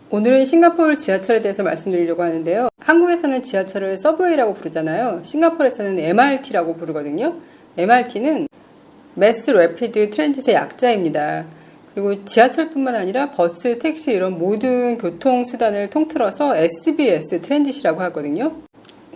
오늘은 싱가포르 지하철에 대해서 말씀드리려고 하는데요. 한국에서는 지하철을 서브웨이라고 부르잖아요. 싱가포르에서는 MRT라고 부르거든요. MRT는 매스 래피드 트랜짓의 약자입니다. 그리고 지하철뿐만 아니라 버스, 택시 이런 모든 교통수단을 통틀어서 SBS 트랜짓이라고 하거든요.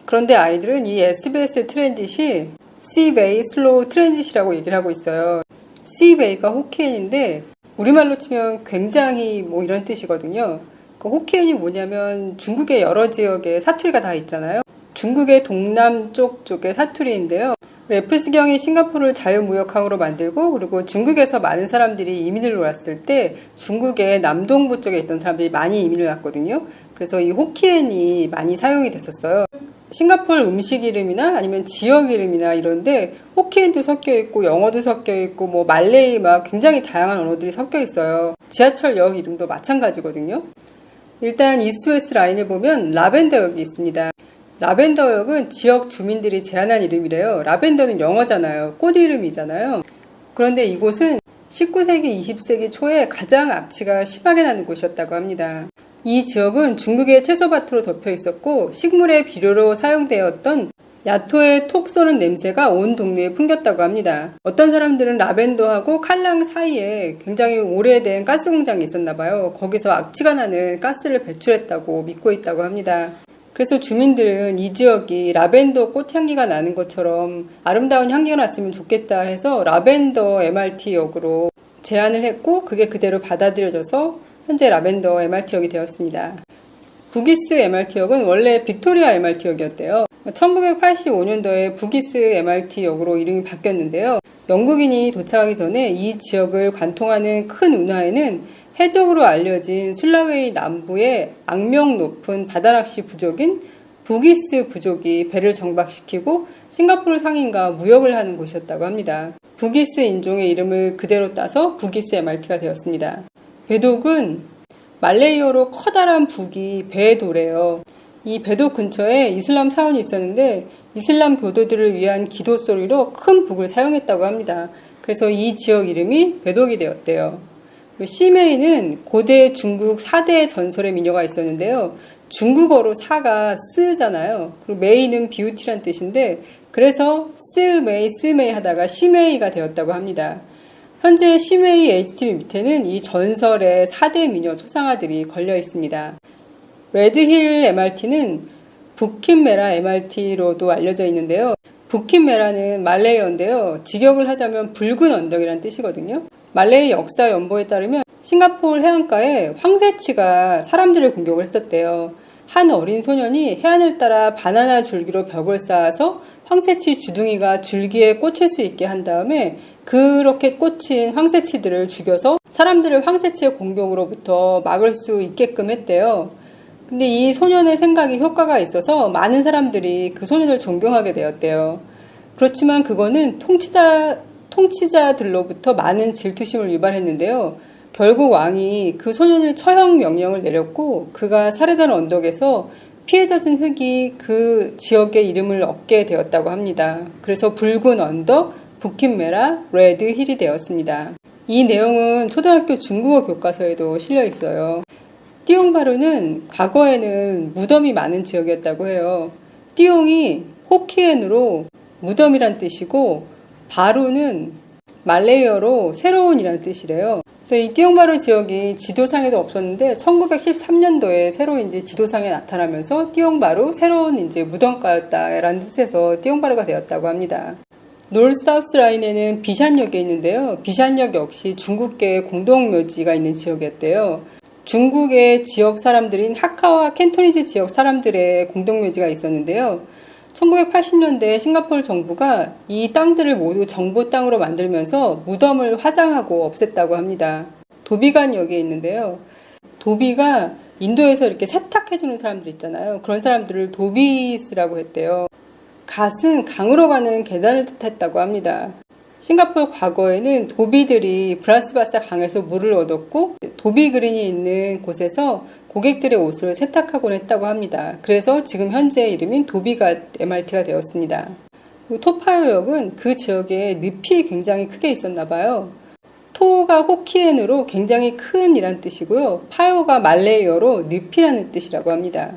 그런데 아이들은 이 SBS 트랜짓이 C베이 슬로우 트랜짓이라고 얘기를 하고 있어요. C베이가 호키엔인데 우리말로 치면 굉장히 이런 뜻이거든요. 그 호키엔이 뭐냐면 중국의 여러 지역에 사투리가 다 있잖아요. 중국의 동남쪽 쪽의 사투리인데요. 래플스경이 싱가포르를 자유무역항으로 만들고 그리고 중국에서 많은 사람들이 이민을 왔을 때 중국의 남동부 쪽에 있던 사람들이 많이 이민을 왔거든요. 그래서 이 호키엔이 많이 사용이 됐었어요. 싱가포르 음식 이름이나 아니면 지역 이름이나 이런데 호키엔도 섞여 있고 영어도 섞여 있고 말레이 굉장히 다양한 언어들이 섞여 있어요. 지하철역 이름도 마찬가지거든요. 일단 이스트웨스트 라인을 보면 라벤더역이 있습니다. 라벤더역은 지역 주민들이 제안한 이름이래요. 라벤더는 영어잖아요. 꽃 이름이잖아요. 그런데 이곳은 19세기, 20세기 초에 가장 악취가 심하게 나는 곳이었다고 합니다. 이 지역은 중국의 채소밭으로 덮여 있었고 식물의 비료로 사용되었던 야토의 톡 쏘는 냄새가 온 동네에 풍겼다고 합니다. 어떤 사람들은 라벤더하고 칼랑 사이에 굉장히 오래된 가스 공장이 있었나 봐요. 거기서 악취가 나는 가스를 배출했다고 믿고 있다고 합니다. 그래서 주민들은 이 지역이 라벤더 꽃향기가 나는 것처럼 아름다운 향기가 났으면 좋겠다 해서 라벤더 MRT역으로 제안을 했고 그게 그대로 받아들여져서 현재 라벤더 MRT역이 되었습니다. 부기스 MRT역은 원래 빅토리아 MRT역이었대요. 1985년도에 부기스 MRT역으로 이름이 바뀌었는데요. 영국인이 도착하기 전에 이 지역을 관통하는 큰 운하에는 해적으로 알려진 술라웨이 남부의 악명 높은 바다낚시 부족인 부기스 부족이 배를 정박시키고 싱가포르 상인과 무역을 하는 곳이었다고 합니다. 부기스 인종의 이름을 그대로 따서 부기스 MRT가 되었습니다. 배독은 말레이어로 커다란 북이 배도래요. 이 배독 근처에 이슬람 사원이 있었는데 이슬람 교도들을 위한 기도 소리로 큰 북을 사용했다고 합니다. 그래서 이 지역 이름이 배독이 되었대요. 시메이는 고대 중국 4대 전설의 미녀가 있었는데요. 중국어로 사가 스잖아요. 그리고 메이는 비우티란 뜻인데 그래서 스메이 하다가 시메이가 되었다고 합니다. 현재 시메이 HTV 밑에는 이 전설의 4대 미녀 초상화들이 걸려 있습니다. 레드힐 MRT는 부킨메라 MRT로도 알려져 있는데요. 부킨메라는 말레이어인데요. 직역을 하자면 붉은 언덕이란 뜻이거든요. 말레이 역사 연보에 따르면 싱가포르 해안가에 황새치가 사람들을 공격을 했었대요. 한 어린 소년이 해안을 따라 바나나 줄기로 벽을 쌓아서 황새치 주둥이가 줄기에 꽂힐 수 있게 한 다음에 그렇게 꽂힌 황새치들을 죽여서 사람들을 황새치의 공격으로부터 막을 수 있게끔 했대요. 근데 이 소년의 생각이 효과가 있어서 많은 사람들이 그 소년을 존경하게 되었대요. 그렇지만 그거는 통치자들로부터 많은 질투심을 유발했는데요. 결국 왕이 그 소년을 처형 명령을 내렸고 그가 살해된 언덕에서 피해 젖은 흙이 그 지역의 이름을 얻게 되었다고 합니다. 그래서 붉은 언덕, 부킨메라, 레드 힐이 되었습니다. 이 내용은 초등학교 중국어 교과서에도 실려 있어요. 띠용바루는 과거에는 무덤이 많은 지역이었다고 해요. 띠용이 호키엔으로 무덤이란 뜻이고 바루는 말레이어로 새로운이라는 뜻이래요. 그래서 이 띠용바루 지역이 지도상에도 없었는데 1913년도에 새로 이제 지도상에 나타나면서 띠용바루 새로운 이제 무덤가였다라는 뜻에서 띠용바루가 되었다고 합니다. 노르사우스 라인에는 비샨역이 있는데요. 비샨역 역시 중국계 공동묘지가 있는 지역이었대요. 중국의 지역 사람들인 하카와 캔토니즈 지역 사람들의 공동묘지가 있었는데요. 1980년대 싱가포르 정부가 이 땅들을 모두 정부 땅으로 만들면서 무덤을 화장하고 없앴다고 합니다. 도비간역에 있는데요. 도비가 인도에서 이렇게 세탁해주는 사람들 있잖아요. 그런 사람들을 도비스라고 했대요. 갓은 강으로 가는 계단을 뜻했다고 합니다. 싱가포르 과거에는 도비들이 브라스바사 강에서 물을 얻었고 도비 그린이 있는 곳에서 고객들의 옷을 세탁하곤 했다고 합니다. 그래서 지금 현재 이름인 도비가 MRT가 되었습니다. 토파요역은 그 지역에 늪이 굉장히 크게 있었나 봐요. 토가 호키엔으로 굉장히 큰 이란 뜻이고요. 파요가 말레이어로 늪이라는 뜻이라고 합니다.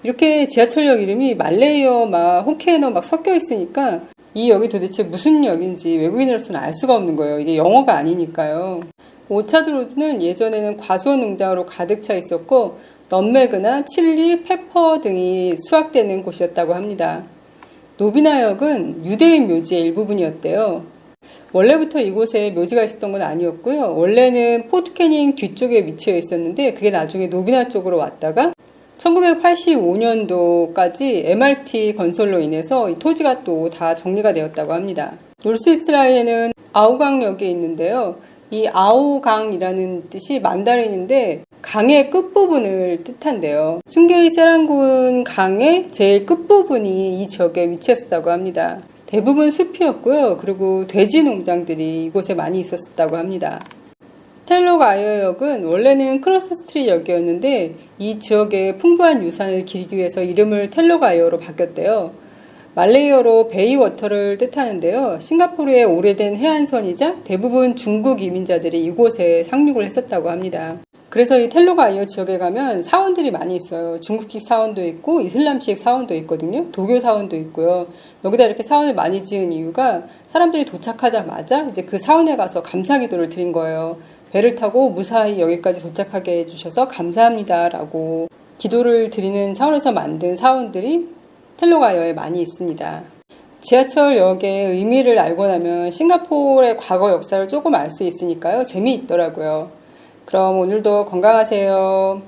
이렇게 지하철역 이름이 말레이어 막 호키엔어 막 섞여 있으니까 이 역이 도대체 무슨 역인지 외국인으로서는 알 수가 없는 거예요. 이게 영어가 아니니까요. 오차드 로드는 예전에는 과수원 농장으로 가득 차 있었고 넛메그나 칠리, 페퍼 등이 수확되는 곳이었다고 합니다. 노비나역은 유대인 묘지의 일부분이었대요. 원래부터 이곳에 묘지가 있었던 건 아니었고요. 원래는 포트 캐닝 뒤쪽에 위치해 있었는데 그게 나중에 노비나 쪽으로 왔다가 1985년도까지 MRT 건설로 인해서 이 토지가 또 다 정리가 되었다고 합니다. 노스이스트 라인에는 아오강역이 있는데요. 이 아오강이라는 뜻이 만다린인데 강의 끝부분을 뜻한대요. 순게이 세란군 강의 제일 끝부분이 이 지역에 위치했었다고 합니다. 대부분 숲이었고요. 그리고 돼지 농장들이 이곳에 많이 있었다고 합니다. 텔로가이어역은 원래는 크로스 스트리트 역이었는데 이 지역의 풍부한 유산을 기리기 위해서 이름을 텔로가이어로 바뀌었대요. 말레이어로 베이워터를 뜻하는데요. 싱가포르의 오래된 해안선이자 대부분 중국 이민자들이 이곳에 상륙을 했었다고 합니다. 그래서 이 텔로가이어 지역에 가면 사원들이 많이 있어요. 중국식 사원도 있고 이슬람식 사원도 있거든요. 도교 사원도 있고요. 여기다 이렇게 사원을 많이 지은 이유가 사람들이 도착하자마자 이제 그 사원에 가서 감사기도를 드린 거예요. 배를 타고 무사히 여기까지 도착하게 해주셔서 감사합니다라고 기도를 드리는 차원에서 만든 사원들이 텔로가이어에 많이 있습니다. 지하철역의 의미를 알고 나면 싱가포르의 과거 역사를 조금 알 수 있으니까요. 재미있더라고요. 그럼 오늘도 건강하세요.